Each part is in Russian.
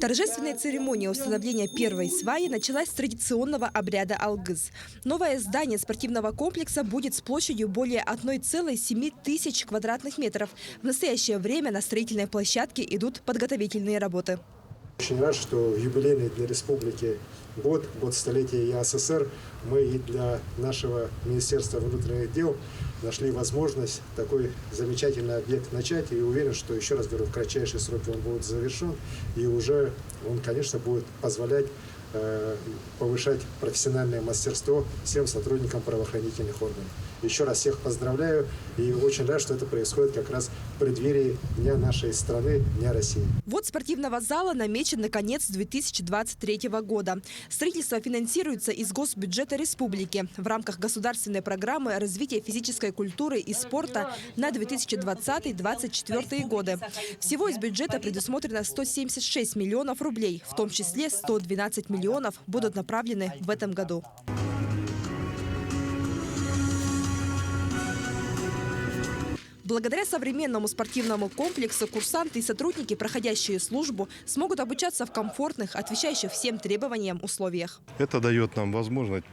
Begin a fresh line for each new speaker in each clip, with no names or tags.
Торжественная церемония установления первой сваи началась с традиционного обряда алгыз. Новое здание спортивного комплекса будет с площадью более 1,7 тысяч квадратных метров. В настоящее время на строительной площадке идут подготовительные работы.
Очень рад, что в юбилейный для республики год столетия ЕАССР, мы и для нашего Министерства внутренних дел нашли возможность такой замечательный объект начать. И уверен, что, еще раз говорю, в кратчайшие сроки он будет завершен. И уже он, конечно, будет позволять повышать профессиональное мастерство всем сотрудникам правоохранительных органов. Еще раз всех поздравляю и очень рад, что это происходит как раз в преддверии Дня нашей страны, Дня России.
Вот спортивного зала намечен на конец 2023 года. Строительство финансируется из госбюджета республики в рамках государственной программы развития физической культуры и спорта на 2020-2024 годы. Всего из бюджета предусмотрено 176 миллионов рублей, в том числе 112 миллионов будут направлены в этом году. Благодаря современному спортивному комплексу курсанты и сотрудники, проходящие службу, смогут обучаться в комфортных, отвечающих всем требованиям условиях.
Это дает нам возможность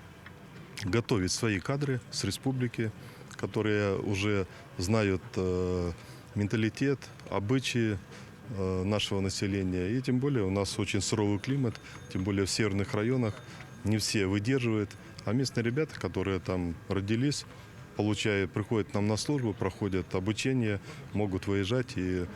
готовить свои кадры с республики, которые уже знают менталитет, обычаи нашего населения. И тем более у нас очень суровый климат, тем более в северных районах не все выдерживают. А местные ребята, которые там родились, приходят к нам на службу, проходят обучение, могут выезжать и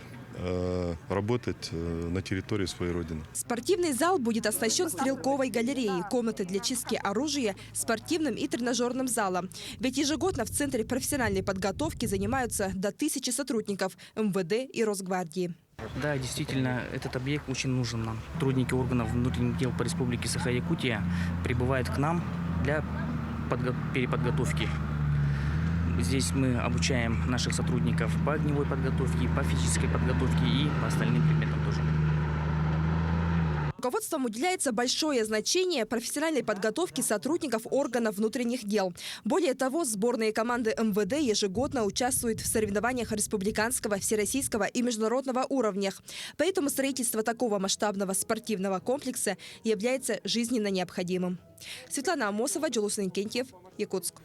работать на территории своей родины.
Спортивный зал будет оснащен стрелковой галереей, комнатой для чистки оружия, спортивным и тренажерным залом. Ведь ежегодно в Центре профессиональной подготовки занимаются до 1000 сотрудников МВД и Росгвардии.
Да, действительно, этот объект очень нужен нам. Сотрудники органов внутренних дел по Республике Саха-Якутия прибывают к нам для переподготовки. Здесь мы обучаем наших сотрудников по огневой подготовке, по физической подготовке и по остальным предметам тоже.
Руководством уделяется большое значение профессиональной подготовке сотрудников органов внутренних дел. Более того, сборные команды МВД ежегодно участвуют в соревнованиях республиканского, всероссийского и международного уровнях. Поэтому строительство такого масштабного спортивного комплекса является жизненно необходимым. Светлана Амосова, Джулус Инкентьев, Якутск.